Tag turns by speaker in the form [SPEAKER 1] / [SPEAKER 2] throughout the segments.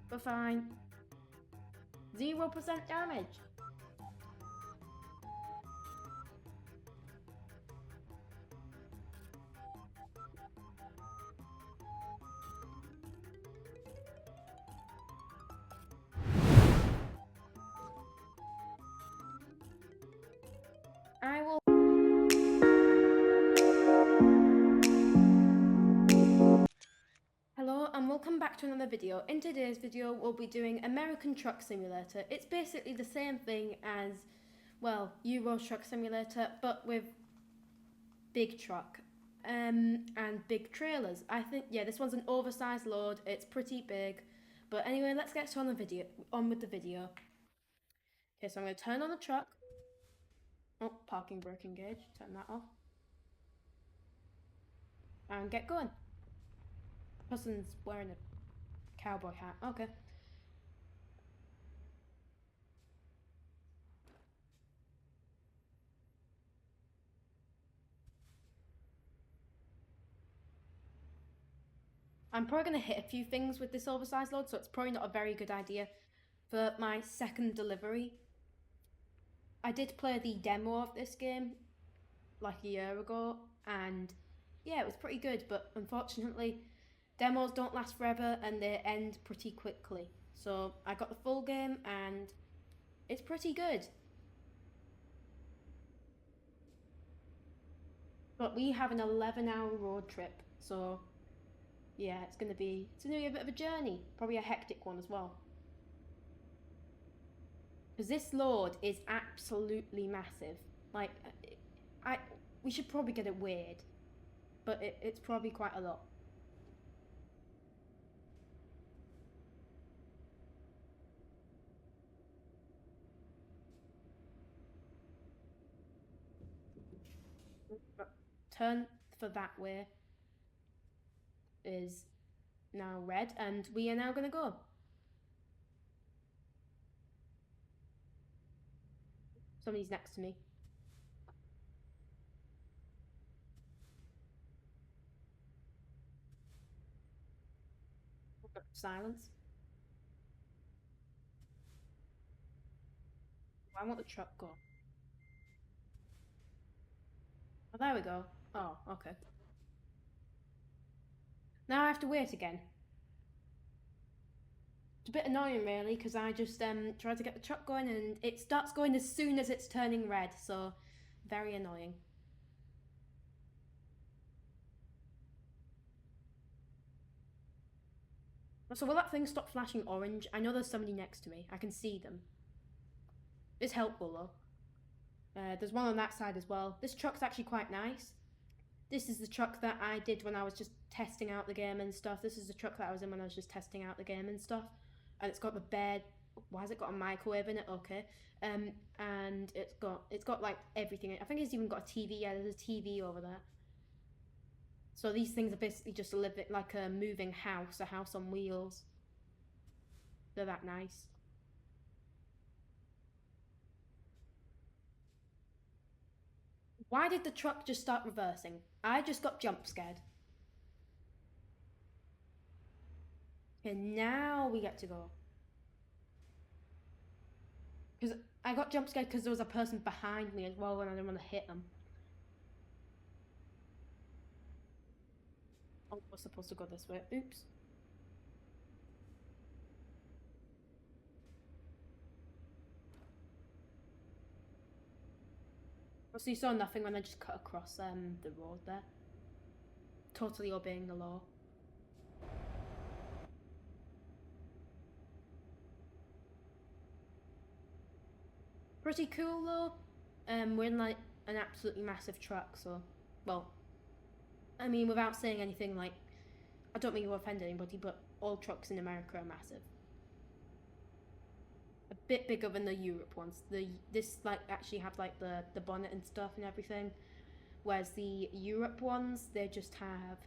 [SPEAKER 1] We're fine. 0% damage. I will... Hello and welcome back to another video. In today's video we'll be doing American Truck Simulator. It's basically the same thing as, well, Euro Truck Simulator, but with big truck and big trailers. I think, yeah, this one's an oversized load. It's pretty big. But anyway, let's get on with the video. Okay, so I'm going to turn on the truck. Oh, parking brake engaged. Turn that off. And get going. Person's wearing a cowboy hat. Okay. I'm probably going to hit a few things with this oversized load, so it's probably not a very good idea for my second delivery. I did play the demo of this game like a year ago, and yeah, it was pretty good, but unfortunately demos don't last forever and they end pretty quickly. So I got the full game and it's pretty good. But we have an 11-hour road trip, so yeah, it's gonna be a bit of a journey, probably a hectic one as well. Because this load is absolutely massive. Like, we should probably get it weighed, but it's probably quite a lot. But turn for that way is now red, and we are now going to go. Somebody's next to me. Silence. I want the truck go. Oh, there we go. Oh, okay. Now I have to wait again. It's a bit annoying really, because I just tried to get the truck going and it starts going as soon as it's turning red, so very annoying. So will that thing stop flashing orange? I know there's somebody next to me. I can see them. It's helpful though. There's one on that side as well. This truck's actually quite nice. This is the truck that I did when I was just testing out the game and stuff. This is the truck that I was in when I was just testing out the game and stuff. And it's got the bed. Why has it got a microwave in it? Okay. And it's got like everything. I think it's even got a TV. Yeah, there's a TV over there. So these things are basically just a little bit like a moving house, a house on wheels. They're that nice. Why did the truck just start reversing? I just got jump scared. And now we get to go. Because I got jump scared because there was a person behind me as well and I didn't want to hit them. Oh, we're supposed to go this way. Oops. So you saw nothing when I just cut across the road there. Totally obeying the law. Pretty cool though. We're in like an absolutely massive truck, so, well, I mean, without saying anything, like, I don't mean to offend anybody, but all trucks in America are massive. A bit bigger than the Europe ones. This like actually have like the bonnet and stuff and everything, whereas the Europe ones they just have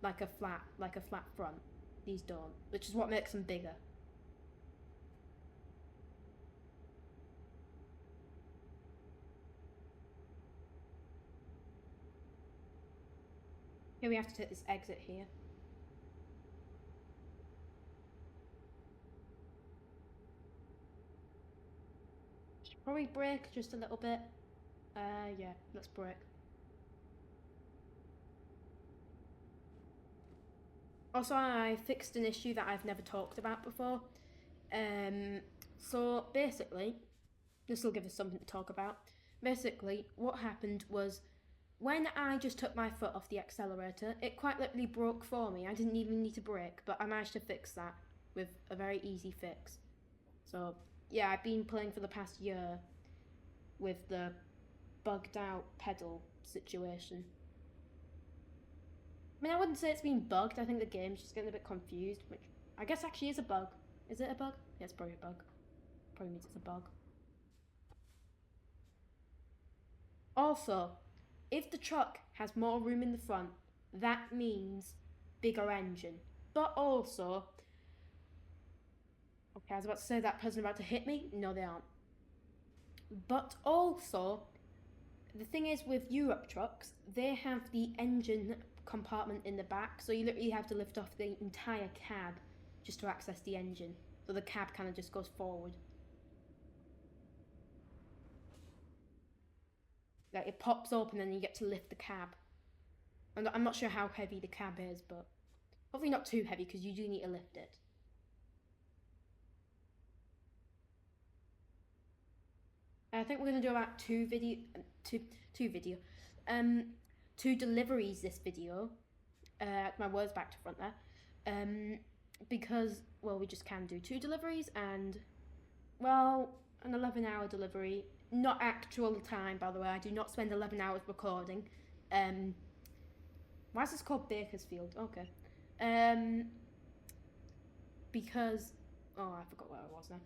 [SPEAKER 1] like a flat front. These don't, which is what makes them bigger. Here we have to take this exit here. Probably brake just a little bit. Yeah, let's brake. Also, I fixed an issue that I've never talked about before. So basically, this will give us something to talk about. Basically, what happened was when I just took my foot off the accelerator, it quite literally broke for me. I didn't even need to brake, but I managed to fix that with a very easy fix. So yeah, I've been playing for the past year with the bugged out pedal situation. I mean, I wouldn't say it's been bugged. I think the game's just getting a bit confused, which I guess actually is a bug. Is it a bug? Yeah, it's probably a bug. Probably means it's a bug. Also, if the truck has more room in the front, that means bigger engine. But also, okay, I was about to say that person about to hit me. No, they aren't. But also, the thing is with Europe trucks, they have the engine compartment in the back, so you literally have to lift off the entire cab just to access the engine. So the cab kind of just goes forward. Like it pops open and then you get to lift the cab. I'm not sure how heavy the cab is, but hopefully not too heavy because you do need to lift it. I think we're gonna do about two deliveries this video. My words back to front there. Because well, we just can do 2 deliveries and well, an 11-hour delivery. Not actual time, by the way. I do not spend 11 hours recording. Why is this called Bakersfield? Okay. Because oh, I forgot where I was now.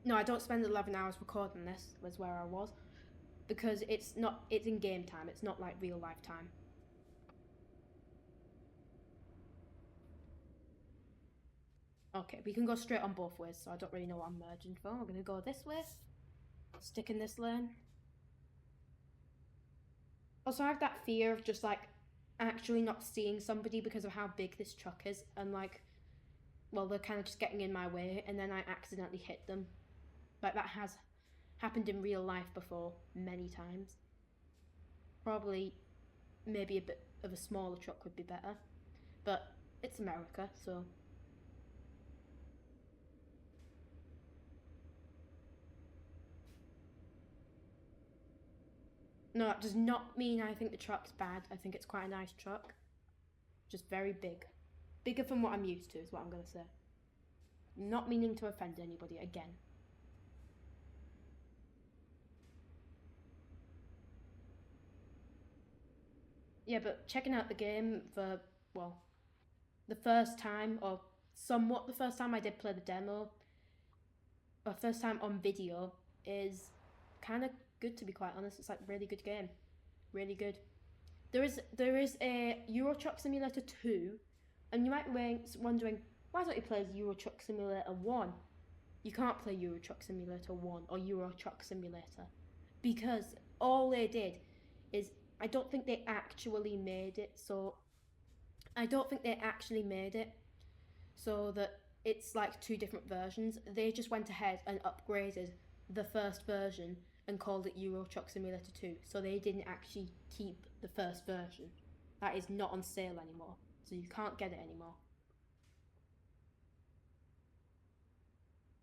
[SPEAKER 1] No, I don't spend 11 hours recording this, was where I was. Because it's in game time, it's not like real life time. Okay, we can go straight on both ways, so I don't really know what I'm merging for. We're gonna go this way, stick in this lane. Also, I have that fear of just like actually not seeing somebody because of how big this truck is, and like, well, they're kind of just getting in my way, and then I accidentally hit them. Like that has happened in real life before, many times. Probably, maybe a bit of a smaller truck would be better, but it's America, so. No, that does not mean I think the truck's bad. I think it's quite a nice truck. Just very big. Bigger than what I'm used to is what I'm going to say. Not meaning to offend anybody again. Yeah, but checking out the game for, well, the first time, or somewhat the first time I did play the demo, or first time on video, is kind of good, to be quite honest. It's like really good game. Really good. There is a Euro Truck Simulator 2, and you might be wondering, why don't you play Euro Truck Simulator 1? You can't play Euro Truck Simulator 1 or Euro Truck Simulator, because all they did is, I don't think they actually made it so that it's like 2 different versions. They just went ahead and upgraded the first version and called it Euro Truck Simulator 2. So they didn't actually keep the first version. That is not on sale anymore, so you can't get it anymore.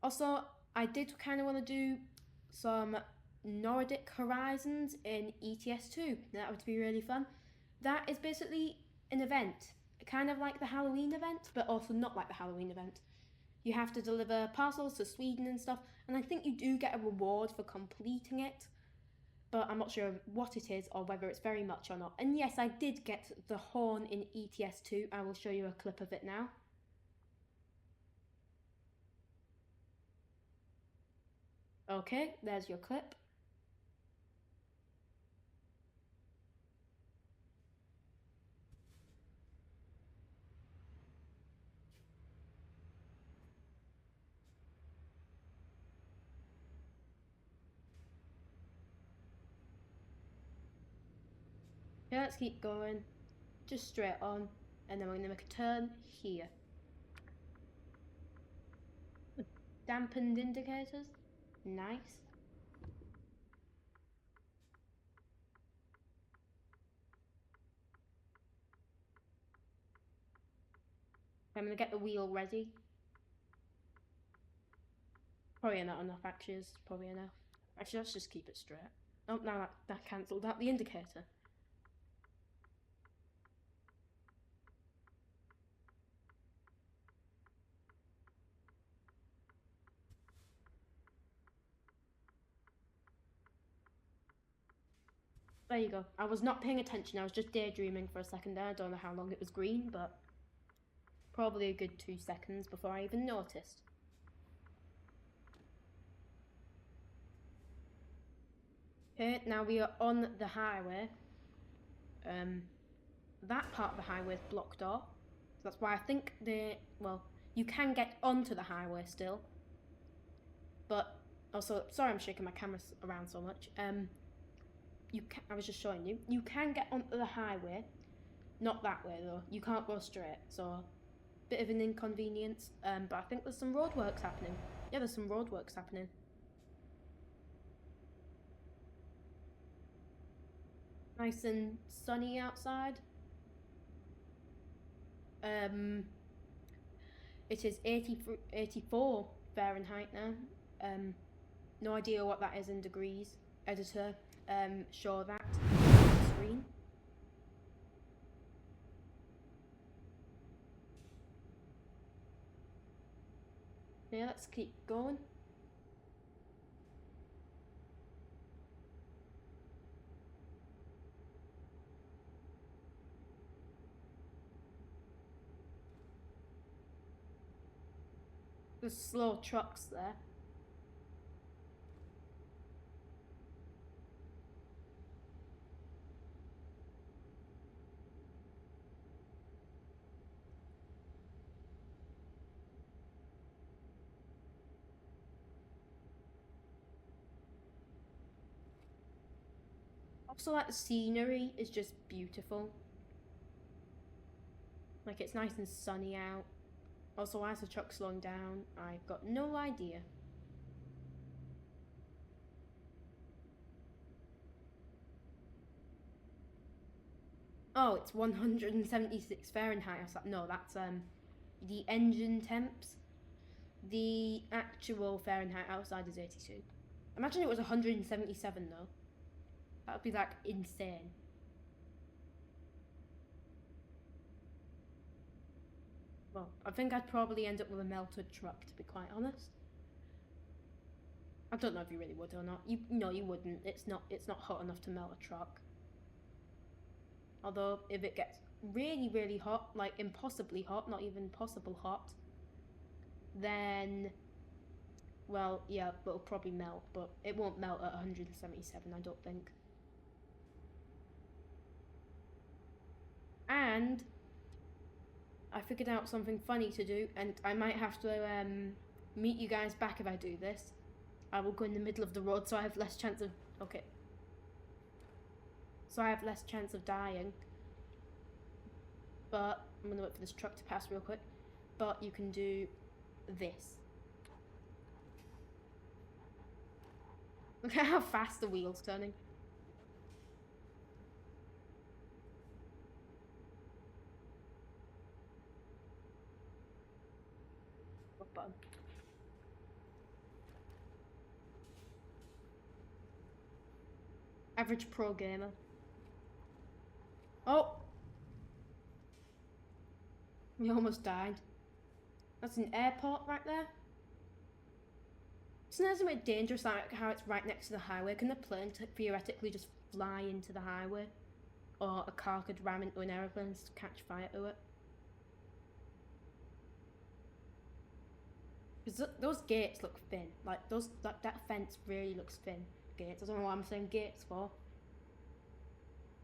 [SPEAKER 1] Also, I did kind of want to do some Nordic Horizons in ETS2. That would be really fun. That is basically an event, kind of like the Halloween event, but also not like the Halloween event. You have to deliver parcels to Sweden and stuff, and I think you do get a reward for completing it, but I'm not sure what it is or whether it's very much or not. And yes, I did get the horn in ETS2. I will show you a clip of it now. Okay, there's your clip. Okay, let's keep going, just straight on, and then we're going to make a turn here. dampened indicators. Nice. I'm gonna get the wheel ready. Probably not enough axes. Probably enough. Actually, let's just keep it straight. Oh, now that cancelled out the indicator. There you go. I was not paying attention. I was just daydreaming for a second there. I don't know how long it was green, but probably a good 2 seconds before I even noticed. Okay, now we are on the highway. That part of the highway is blocked off. So that's why I think you can get onto the highway still. But also, sorry I'm shaking my camera around so much. I was just showing you. You can get onto the highway. Not that way though. You can't go straight. So, bit of an inconvenience. But I think there's some roadworks happening. Yeah, there's some roadworks happening. Nice and sunny outside. It is 84 Fahrenheit now. No idea what that is in degrees. Editor, show that on the screen. Yeah, let's keep going. There's slow trucks there. Also, like, the scenery is just beautiful. Like, it's nice and sunny out. Also, why is the truck slowing down? I've got no idea. Oh, it's 176 Fahrenheit. No, that's the engine temps. The actual Fahrenheit outside is 82. Imagine it was 177 though. That would be like insane. Well, I think I'd probably end up with a melted truck, to be quite honest. I don't know if you really would or not. No, you wouldn't. It's not hot enough to melt a truck. Although if it gets really, really hot, like impossibly hot, not even possible hot, then, well, yeah, it'll probably melt, but it won't melt at 177, I don't think. And I figured out something funny to do, and I might have to meet you guys back if I do this. I will go in the middle of the road so I have less chance of... Okay. So I have less chance of dying. But I'm going to wait for this truck to pass real quick. But you can do this. Look at how fast the wheel's turning. What button? Average pro gamer. Oh! We almost died. That's an airport right there. Isn't that a bit dangerous, like how it's right next to the highway? Can the plane theoretically just fly into the highway? Or a car could ram into an aeroplane and catch fire to it? Because those gates look thin. Like, that fence really looks thin. Gates. I don't know what I'm saying gates for.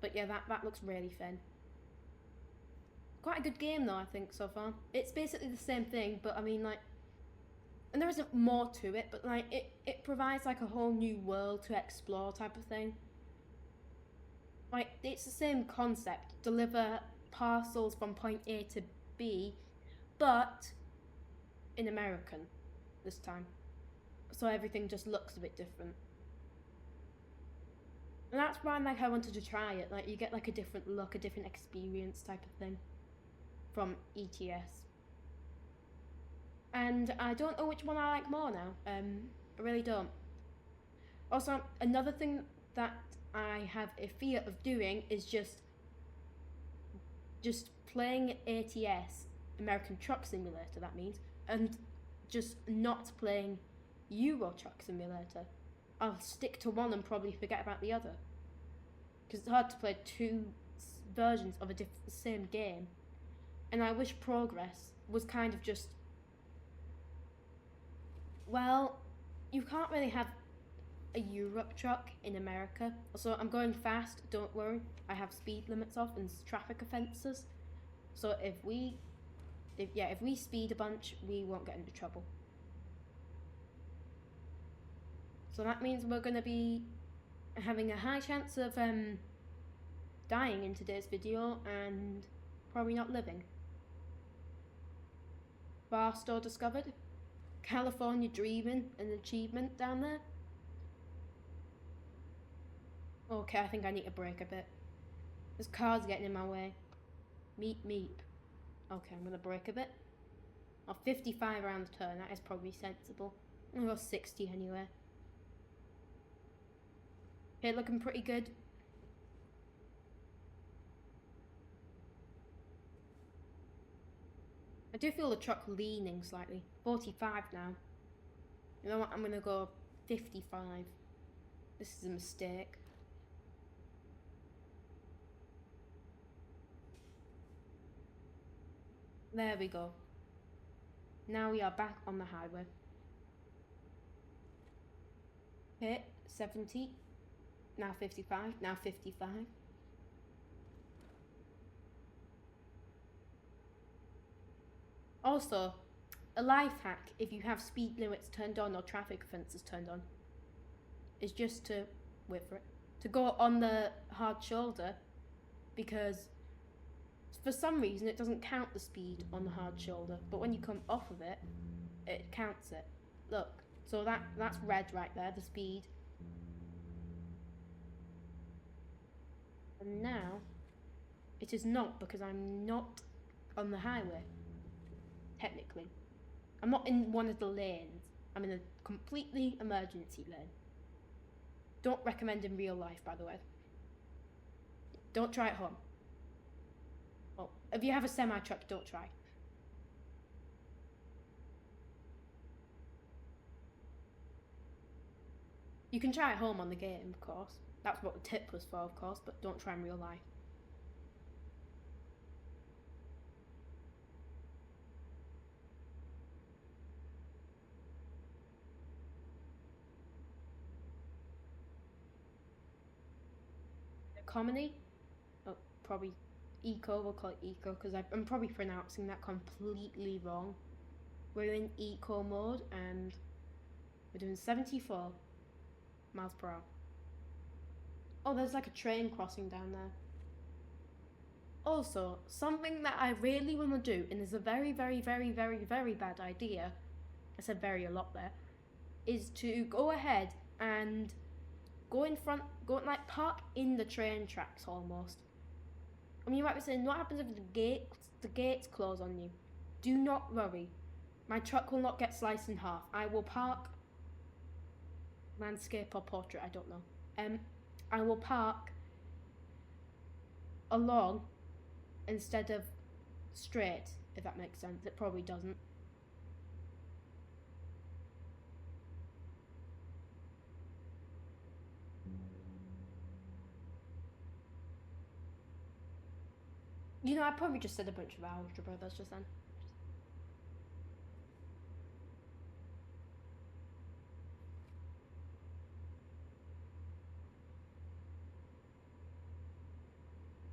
[SPEAKER 1] But yeah, that looks really thin. Quite a good game though, I think, so far. It's basically the same thing, but I mean, like... And there isn't more to it, but like, it provides like a whole new world to explore type of thing. Like, it's the same concept. Deliver parcels from point A to B, but in American. this time. So everything just looks a bit different. And that's why like I wanted to try it. Like you get like a different look, a different experience type of thing from ETS. And I don't know which one I like more now. I really don't. Also, another thing that I have a fear of doing is just playing ATS, American Truck Simulator, that means, and just not playing Euro Truck Simulator. I'll stick to one and probably forget about the other. Because it's hard to play two versions of the same game. And I wish Progress was kind of just... Well, you can't really have a Europe truck in America. So I'm going fast, don't worry. I have speed limits off and traffic offences. So if we speed a bunch, we won't get into trouble. So that means we're going to be having a high chance of dying in today's video and probably not living. Bar store discovered. California dreaming, an achievement down there. Okay, I think I need to brake a bit. This car's getting in my way. Meep meep. Okay, I'm gonna brake a bit. Oh, 55 around the turn, that is probably sensible. I'm gonna go 60 anyway. Okay, looking pretty good. I do feel the truck leaning slightly. 45 now. You know what, I'm gonna go 55. This is a mistake. There we go. Now we are back on the highway. Okay, 70. Now 55. Now 55. Also, a life hack if you have speed limits turned on or traffic offences turned on is just to, wait for it, to go on the hard shoulder, because for some reason it doesn't count the speed on the hard shoulder, but when you come off of it, it counts it. Look, so that's red right there, the speed. And now, it is not, because I'm not on the highway. Technically. I'm not in one of the lanes. I'm in a completely emergency lane. Don't recommend in real life, by the way. Don't try at home. Well, if you have a semi-truck, don't try. You can try at home on the game, of course. That's what the tip was for, of course, but don't try in real life. Economy? Oh, probably eco, we'll call it eco, because I'm probably pronouncing that completely wrong. We're in eco mode, and we're doing 74 miles per hour. Oh, there's like a train crossing down there. Also, something that I really want to do, and is a very, very, very, very, very bad idea, I said very a lot there, is to go ahead and go in front, like park in the train tracks almost. I mean, you might be saying, what happens if the gates close on you? Do not worry. My truck will not get sliced in half. I will park landscape or portrait, I don't know. I will park along instead of straight, if that makes sense. It probably doesn't. You know, I probably just said a bunch of algebra brothers just then.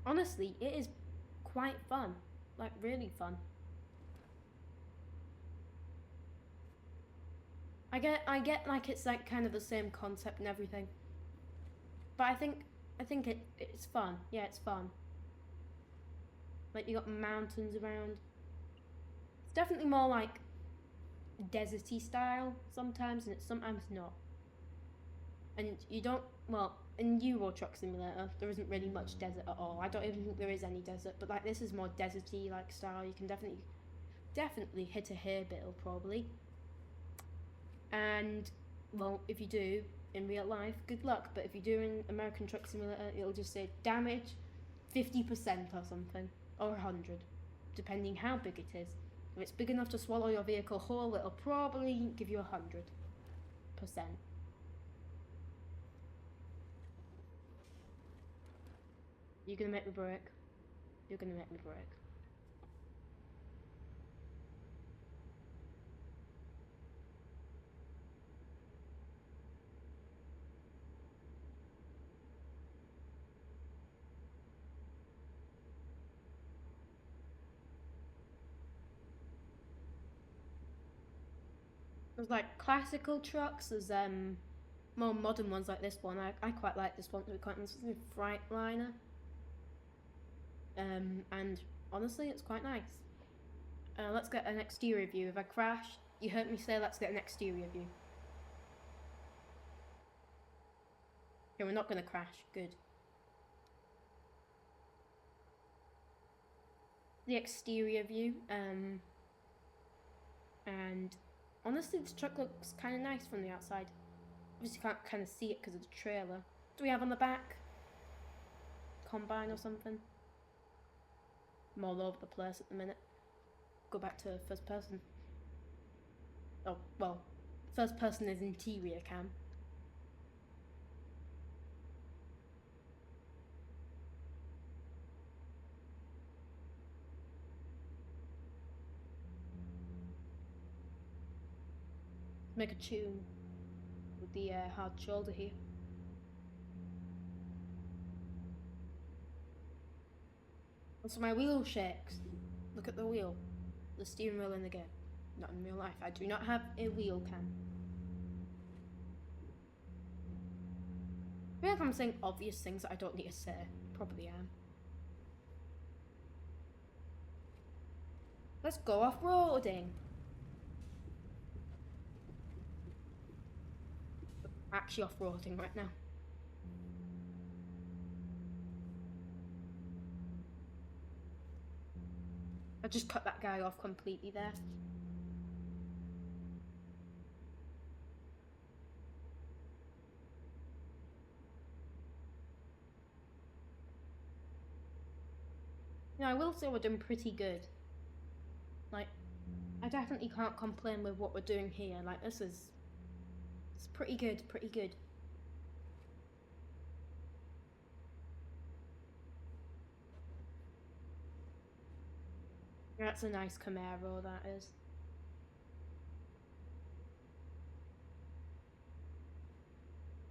[SPEAKER 1] Honestly, it is quite fun. Like, really fun. I get like it's like kind of the same concept and everything. But I think it's fun. Yeah, it's fun. Like, you got mountains around. It's definitely more like deserty style sometimes, and it's sometimes not. And you don't, well, in Euro Truck Simulator, there isn't really much desert at all. I don't even think there is any desert, but like this is more deserty like style. You can definitely hit a hair bill probably. And well, if you do in real life, good luck. But if you do in American Truck Simulator, it'll just say damage 50% or something, or 100, depending how big it is. If it's big enough to swallow your vehicle whole, it'll probably give you 100%. You're gonna make me break. You're gonna make me break. There's like classical trucks, there's more modern ones like this one. I quite like this one. It's a Freightliner. And honestly, it's quite nice. Let's get an exterior view. If I crash, you heard me say let's get an exterior view. Okay, we're not going to crash. Good. The exterior view. And honestly, this truck looks kind of nice from the outside. Obviously, you can't kind of see it because of the trailer. What do we have on the back? Combine or something? I'm all over the place at the minute. Go back to first person. Oh, well, first person is interior cam. Make a tune with the hard shoulder here. Also, my wheel shakes. Look at the wheel. The steering wheel in the game. Not in real life. I do not have a wheel cam. I feel like I'm saying obvious things that I don't need to say. Probably am. Let's go off-roading. Actually off-roading right now. I just cut that guy off completely there. Yeah, I will say we're doing pretty good. Like, I definitely can't complain with what we're doing here. Like, it's pretty good, pretty good. That's a nice Camaro, that is.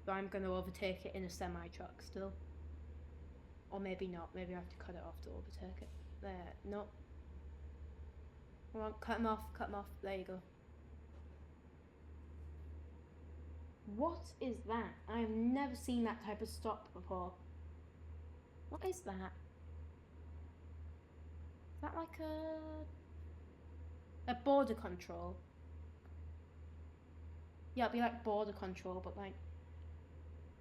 [SPEAKER 1] So I'm going to overtake it in a semi-truck still. Or maybe not. Maybe I have to cut it off to overtake it. There. No. Come on, cut him off. Cut him off. There you go. What is that? I have never seen that type of stop before. What is that? Is that like a border control? Yeah, it'd be like border control, but like,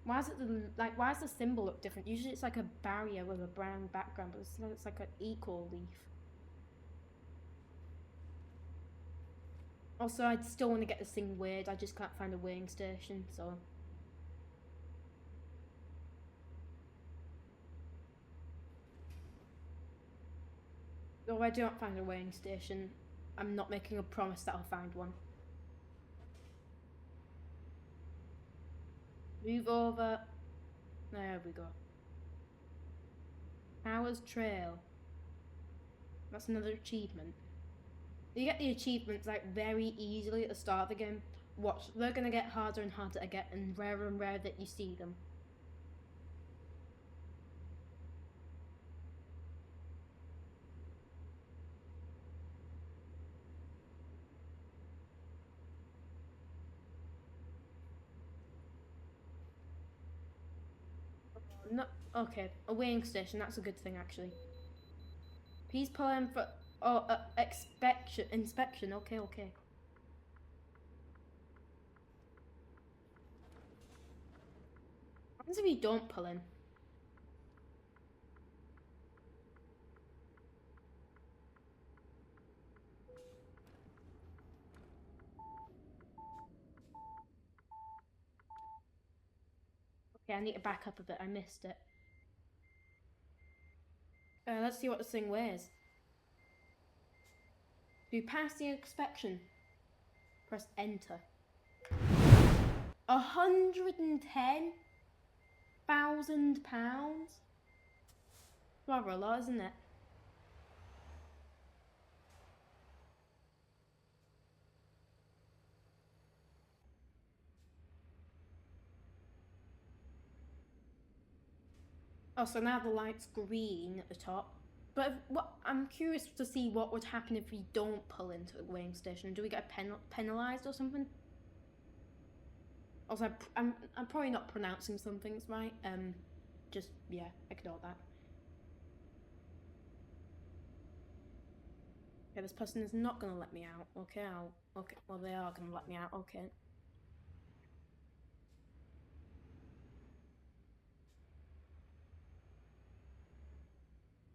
[SPEAKER 1] why is the symbol look different? Usually it's like a barrier with a brown background, but it's like an equal leaf. Also, I still want to get this thing weighed. I just can't find a weighing station, so. Though I do not find a weighing station, I'm not making a promise that I'll find one. Move over. There we go. Powers Trail. That's another achievement. You get the achievements like very easily at the start of the game. Watch, they're gonna get harder and harder to get, and rare that you see them. No, okay, a weighing station. That's a good thing actually. Please pull in for inspection. Okay. What if you don't pull in? Okay, I need to back up a bit. I missed it. Let's see what this thing weighs. Do you pass the inspection? Press enter. 110,000 pounds? Rather a lot, isn't it? Oh, so now the light's green at the top. But I'm curious to see what would happen if we don't pull into the weighing station. Do we get penalised or something? Also, I'm probably not pronouncing some things right. Just yeah, ignore that. Okay, this person is not gonna let me out. Okay, okay. Well, they are gonna let me out. Okay.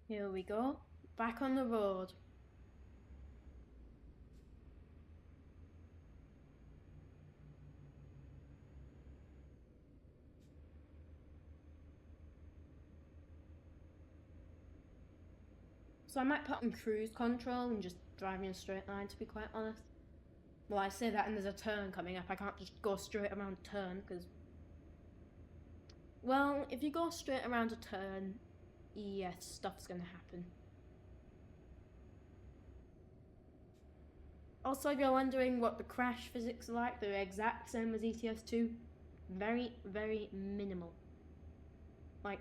[SPEAKER 1] Here we go. Back on the road. So I might put on cruise control and just drive in a straight line, to be quite honest. Well, I say that and there's a turn coming up. I can't just go straight around a turn, because... Well, if you go straight around a turn, yes, stuff's gonna happen. Also, if you're wondering what the crash physics are like, they're exact same as ETS2. Very, very minimal. Like,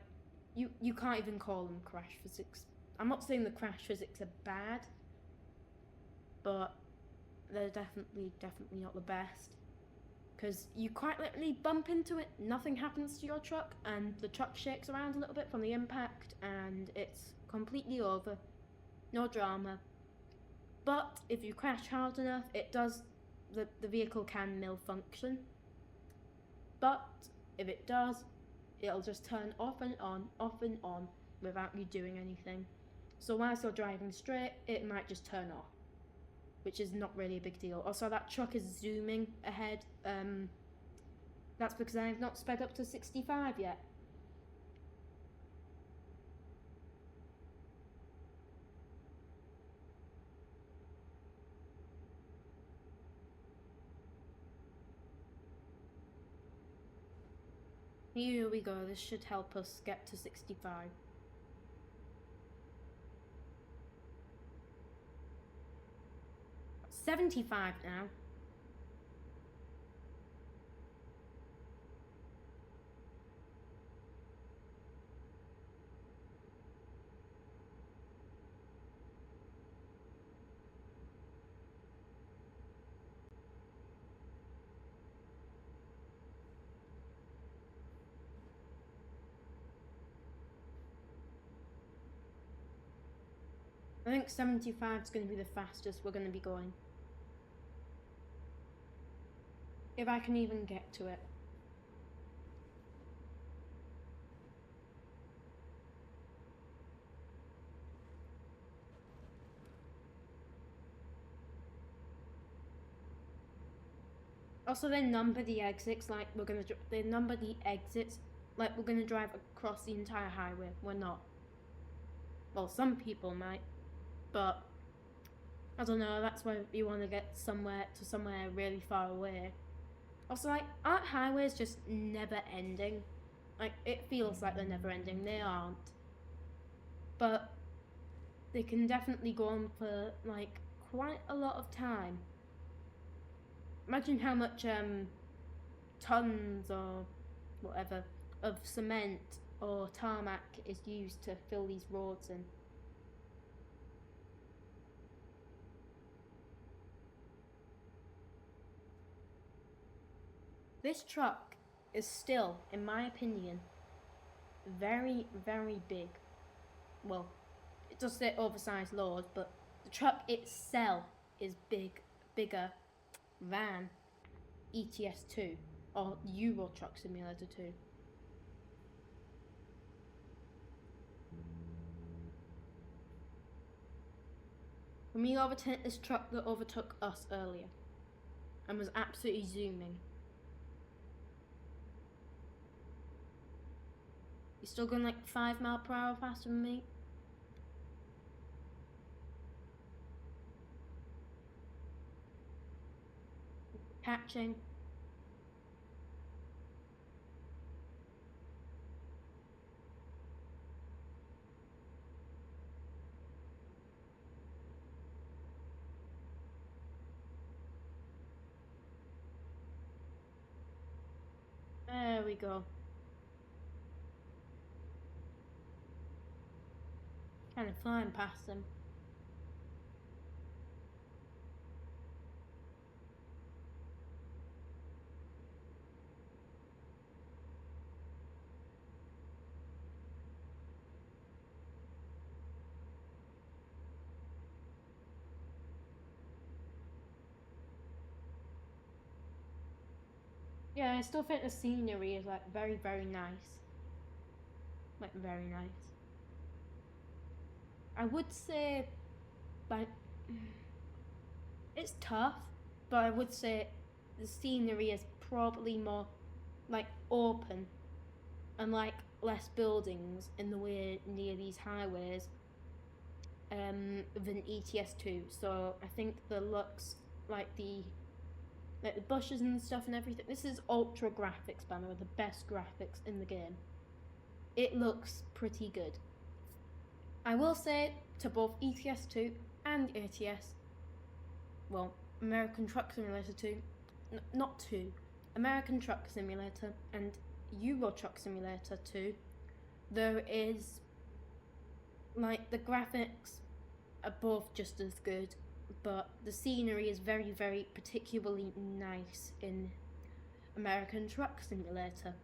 [SPEAKER 1] you can't even call them crash physics. I'm not saying the crash physics are bad, but they're definitely not the best. Because you quite literally bump into it, nothing happens to your truck, and the truck shakes around a little bit from the impact, and it's completely over. No drama. But if you crash hard enough, it does, the vehicle can malfunction. But if it does, it'll just turn off and on without you doing anything. So whilst you're driving straight, it might just turn off, which is not really a big deal. Also, that truck is zooming ahead. That's because I've not sped up to 65 yet. Here we go, this should help us get to 65. $75 now. I think 75 is going to be the fastest we're going to be going. If I can even get to it. Also, they number the exits like we're gonna. They number the exits like we're gonna drive across the entire highway. We're not. Well, some people might, but I don't know. That's why you want to get somewhere really far away. Also, like, aren't highways just never ending? Like, it feels like they're never ending. They aren't. But they can definitely go on for like quite a lot of time. Imagine how much tons or whatever of cement or tarmac is used to fill these roads in. This truck is still, in my opinion, very, very big. Well, it does say oversized load, but the truck itself is bigger than ETS2 or Euro Truck Simulator 2. When we overtake this truck that overtook us earlier and was absolutely zooming. You're still going like 5 miles per hour faster than me? Catching. There we go. Kind of flying past them. Yeah, I still think the scenery is like very, very nice. Like very nice. I would say like it's tough, but I would say the scenery is probably more like open and like less buildings in the way near these highways than ETS2. So I think the looks like the bushes and stuff and everything. This is ultra graphics banner, the best graphics in the game. It looks pretty good. I will say to both ETS2 and ATS, well, American Truck Simulator 2, not 2, American Truck Simulator and Euro Truck Simulator 2, there is, like, the graphics are both just as good, but the scenery is very, very particularly nice in American Truck Simulator.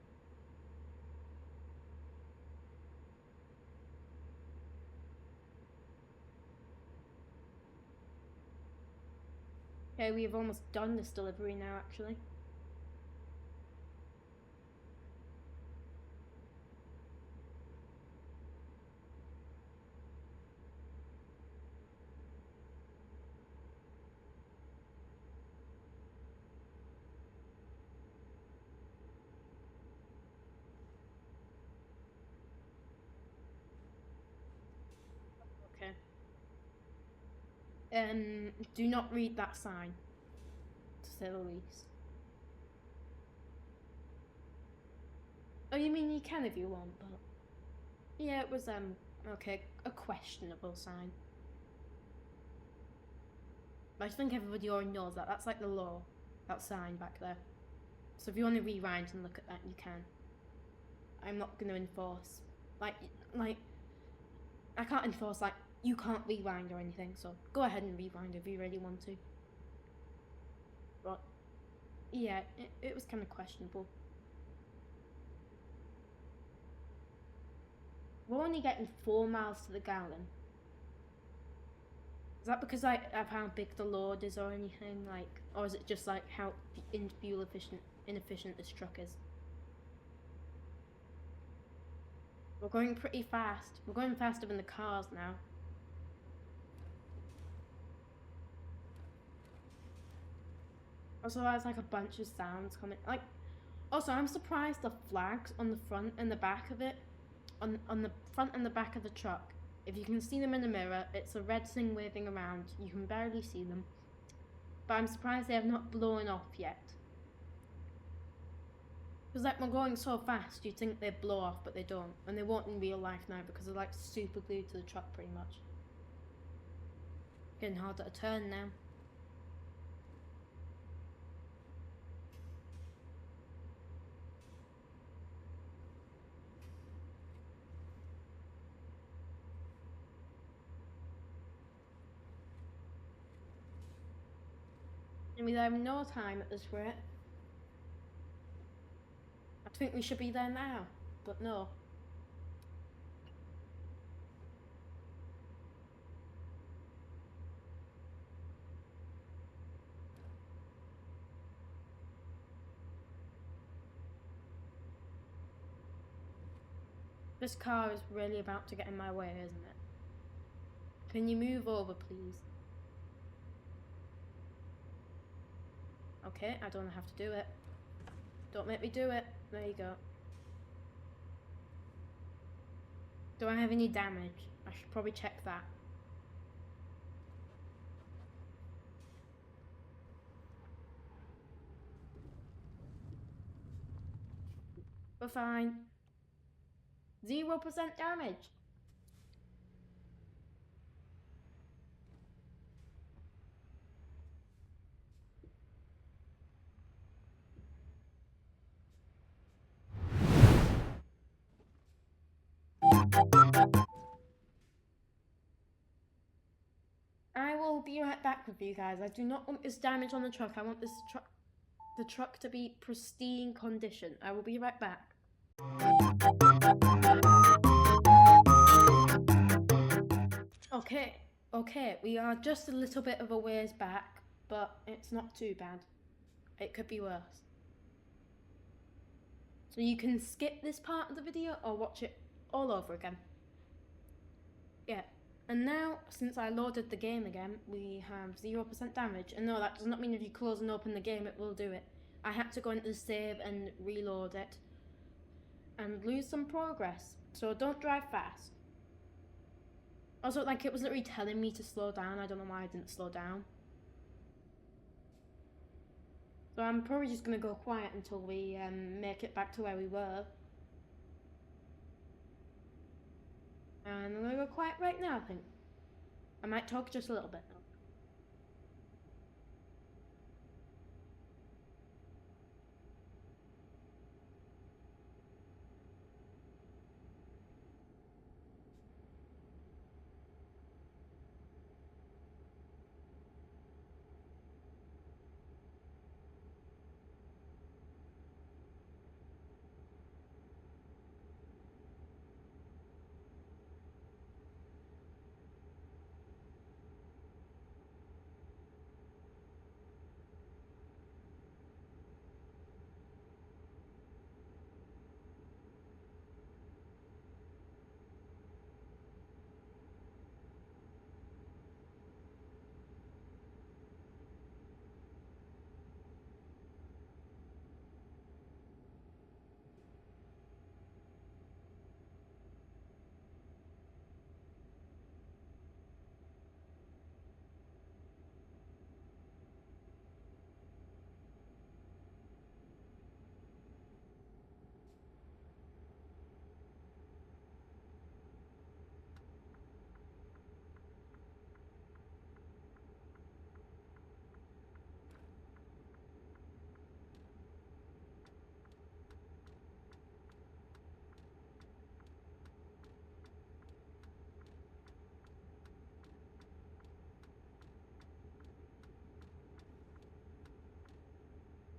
[SPEAKER 1] Okay, we've almost done this delivery now, actually. Okay. Do not read that sign, to say the least. Oh, you mean you can if you want, but yeah, it was okay, a questionable sign. I think everybody already knows that. That's like the law, that sign back there. So if you want to rewind and look at that, you can. I'm not going to enforce, like, I can't enforce, like, you can't rewind or anything, so go ahead and rewind if you really want to. But, yeah, it was kind of questionable. We're only getting 4 miles to the gallon. Is that because of how big the load is or anything, like, or is it just like how fuel inefficient this truck is? We're going pretty fast. We're going faster than the cars now. Also, there's like a bunch of sounds coming. Like, also, I'm surprised the flags on the front and the back of it, on the front and the back of the truck. If you can see them in the mirror, it's a red thing waving around. You can barely see them. But I'm surprised they have not blown off yet. Because like we're going so fast, you'd think they'd blow off, but they don't. And they won't in real life now because they're like super glued to the truck pretty much. Getting harder to turn now. And we have no time at this rate. I think we should be there now, but no. This car is really about to get in my way, isn't it? Can you move over, please? Okay, I don't have to do it. Don't make me do it. There you go. Do I have any damage? I should probably check that. We're fine. 0% damage. I will be right back with you guys. I do not want this damage on the truck. I want the truck to be pristine condition. I will be right back. Okay, we are just a little bit of a ways back, but it's not too bad. It could be worse. So you can skip this part of the video or watch it all over again. Yeah, and now, since I loaded the game again, we have 0% damage. And no, that does not mean if you close and open the game, it will do it. I had to go into the save and reload it and lose some progress. So don't drive fast. Also, like, it was literally telling me to slow down. I don't know why I didn't slow down. So I'm probably just going to go quiet until we make it back to where we were. And I'm going to go quiet right now, I think. I might talk just a little bit now.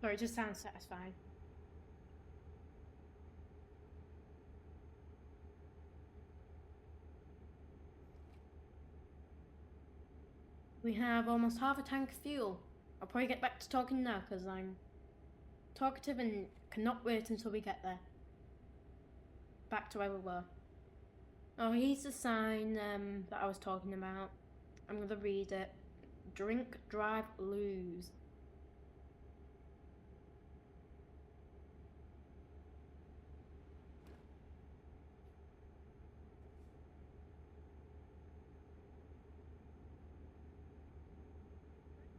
[SPEAKER 1] Sorry, it just sounds satisfying. We have almost half a tank of fuel. I'll probably get back to talking now because I'm talkative and cannot wait until we get there. Back to where we were. Oh, here's the sign that I was talking about. I'm going to read it. Drink, drive, lose.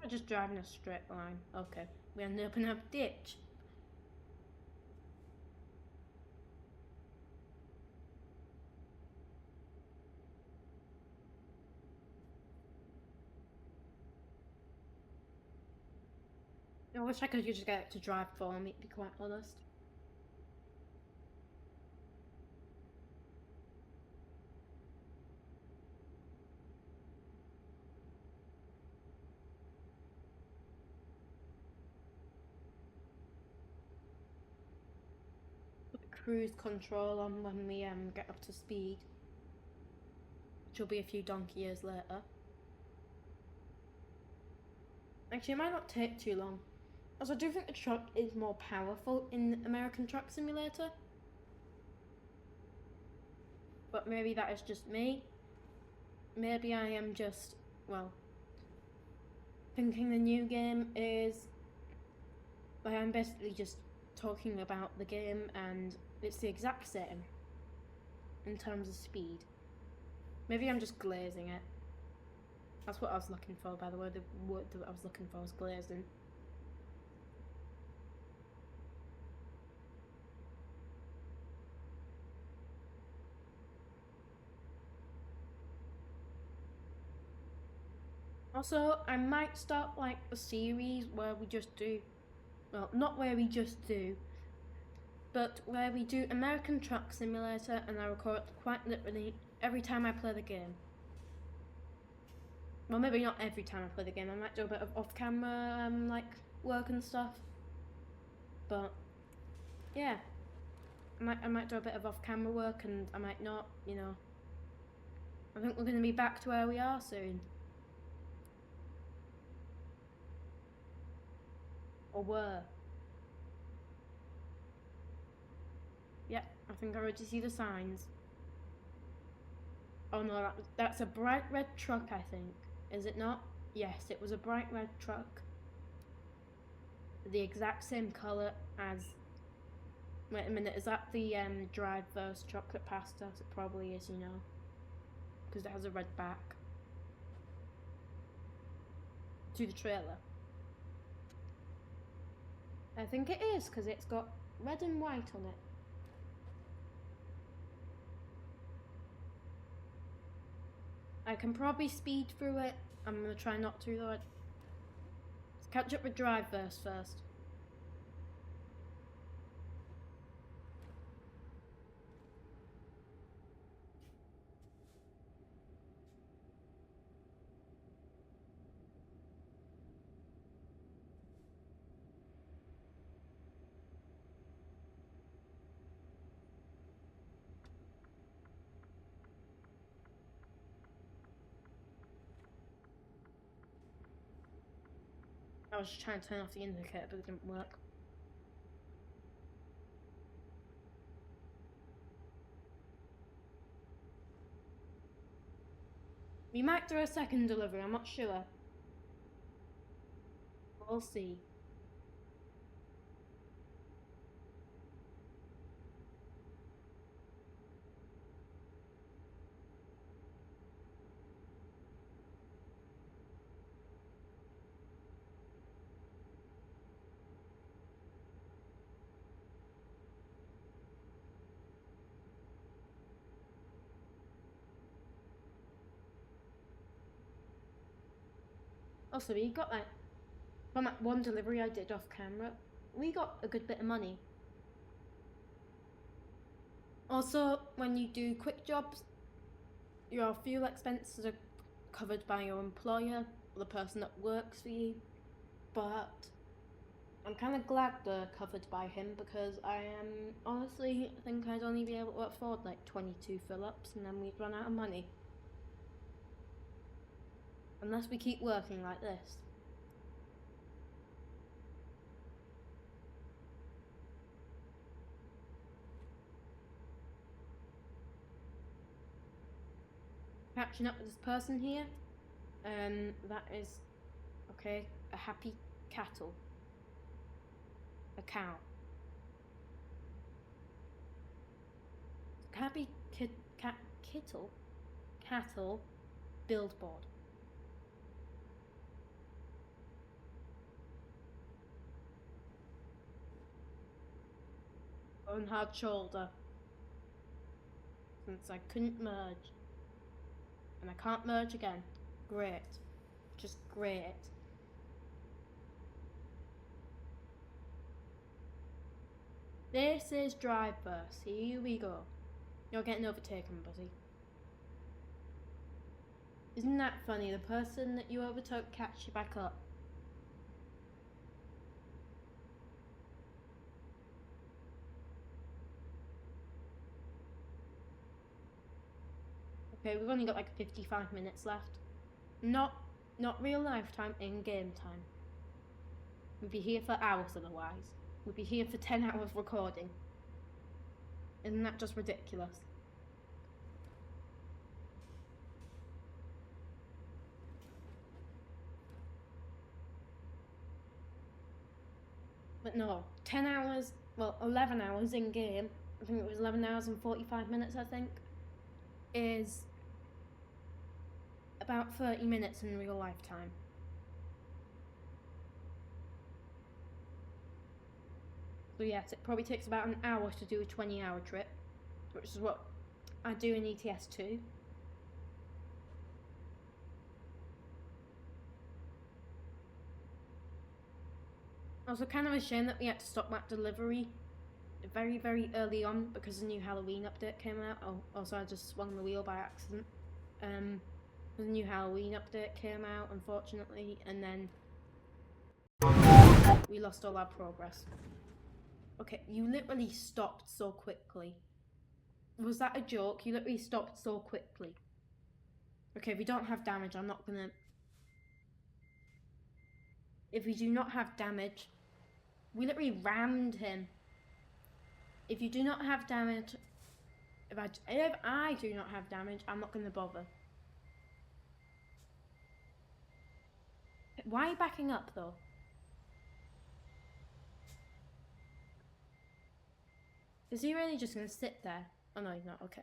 [SPEAKER 1] We're just driving a straight line. Okay. We ended up in a ditch. I wish I could just get it to drive for me, to be quite honest. Put cruise control on when we get up to speed. Which will be a few donkey years later. Actually, it might not take too long. Also, I do think the truck is more powerful in American Truck Simulator. But maybe that is just me. Maybe I am just, well, thinking the new game is Like, I'm basically just talking about the game, and it's the exact same in terms of speed. Maybe I'm just glazing it. That's what I was looking for, by the way. The word that I was looking for was glazing. Also, I might start like a series where we just do, well, not where we just do, but where we do American Truck Simulator, and I record quite literally every time I play the game. Well, maybe not every time I play the game. I might do a bit of off-camera like work and stuff. But yeah, I might do a bit of off-camera work, and I might not. You know, I think we're going to be back to where we are soon. Or were. Yep, I think I already see the signs. Oh no, that's a bright red truck, I think. Is it not? Yes, it was a bright red truck. The exact same colour as... Wait a minute, is that the drive first truck that passed us? It probably is, you know. Because it has a red back. To the trailer. I think it is, because it's got red and white on it. I can probably speed through it. I'm going to try not to though. Let's catch up with drive first. I was just trying to turn off the indicator, but it didn't work. We might do a second delivery, I'm not sure. We'll see. Also, we got like, from that one delivery I did off camera, we got a good bit of money. Also, when you do quick jobs, your fuel expenses are covered by your employer, or the person that works for you. But I'm kind of glad they're covered by him, because I honestly think I'd only be able to afford like 22 fill-ups, and then we'd run out of money. Unless we keep working like this. Catching up with this person here. That is, okay, a happy cattle. A cow. Happy kittle? Cattle billboard. On hard shoulder. Since I couldn't merge. And I can't merge again. Great. Just great. This is drive first. Here we go. You're getting overtaken, buddy. Isn't that funny? The person that you overtook catch you back up. Okay, we've only got like 55 minutes left. Not real life time, in game time. We'd be here for hours otherwise. We'd be here for 10 hours recording. Isn't that just ridiculous? But no, 10 hours, well, 11 hours in game, I think it was 11 hours and 45 minutes, I think, is about 30 minutes in real life time. So yes, it probably takes about an hour to do a 20-hour trip, which is what I do in ETS 2. I was kind of ashamed that we had to stop that delivery very, very early on because the new Halloween update came out. Oh, also I just swung the wheel by accident. The new Halloween update came out, unfortunately, and then we lost all our progress. Okay, you literally stopped so quickly. Was that a joke? You literally stopped so quickly. Okay, if we don't have damage, I'm not gonna... If we do not have damage... We literally rammed him. If you do not have damage... If I do not have damage, I'm not gonna bother. Why are you backing up, though? Is he really just gonna sit there? Oh no, he's not. Okay.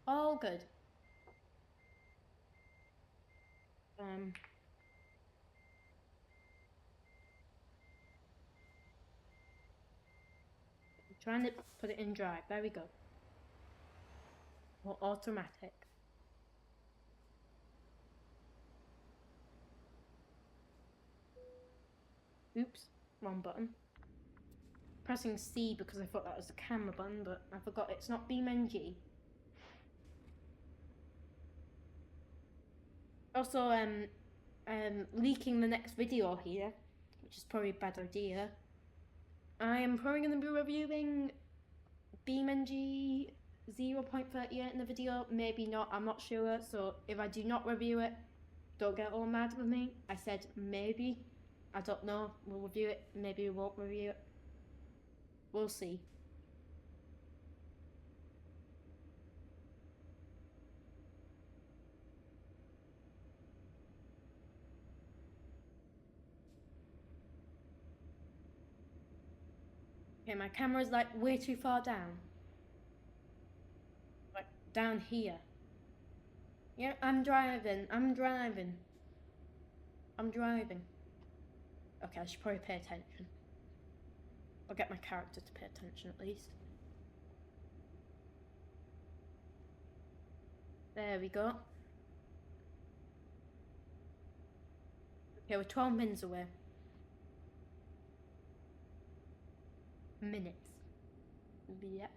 [SPEAKER 1] All good. Trying to put it in drive. There we go. Or automatic. Oops, wrong button. Pressing C because I thought that was the camera button, but I forgot it's not BeamNG. Also, leaking the next video here, which is probably a bad idea. I am probably going to be reviewing BeamNG 0.38 in the video, maybe not, I'm not sure, so if I do not review it, don't get all mad with me. I said maybe, I don't know, we'll review it, maybe we won't review it, we'll see. Okay, my camera's like way too far down. Like down here. Yeah, I'm driving. Okay, I should probably pay attention. I'll get my character to pay attention at least. There we go. Okay, we're 12 minutes away. Minutes. Yep.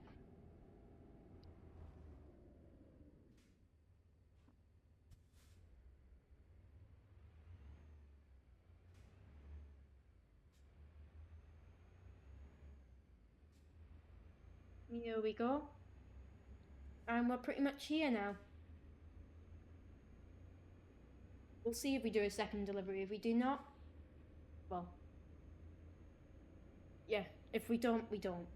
[SPEAKER 1] Here we go. And we're pretty much here now. We'll see if we do a second delivery. If we do not, well, yeah, if we don't, we don't.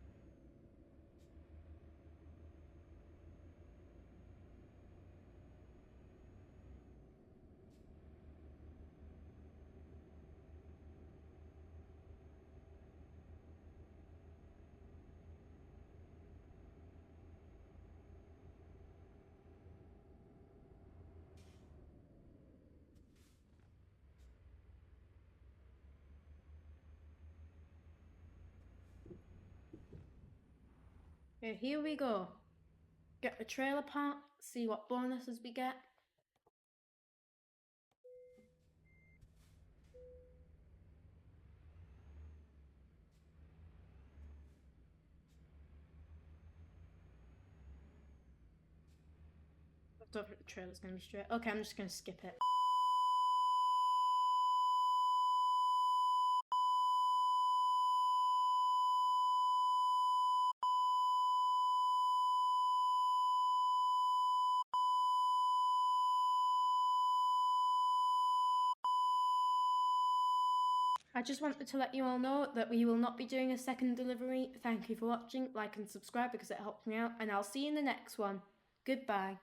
[SPEAKER 1] Okay, here we go. Get the trailer part, see what bonuses we get. I don't think the trailer's gonna be straight. Okay, I'm just gonna skip it. I just wanted to let you all know that we will not be doing a second delivery. Thank you for watching, like and subscribe because it helps me out, and I'll see you in the next one. Goodbye.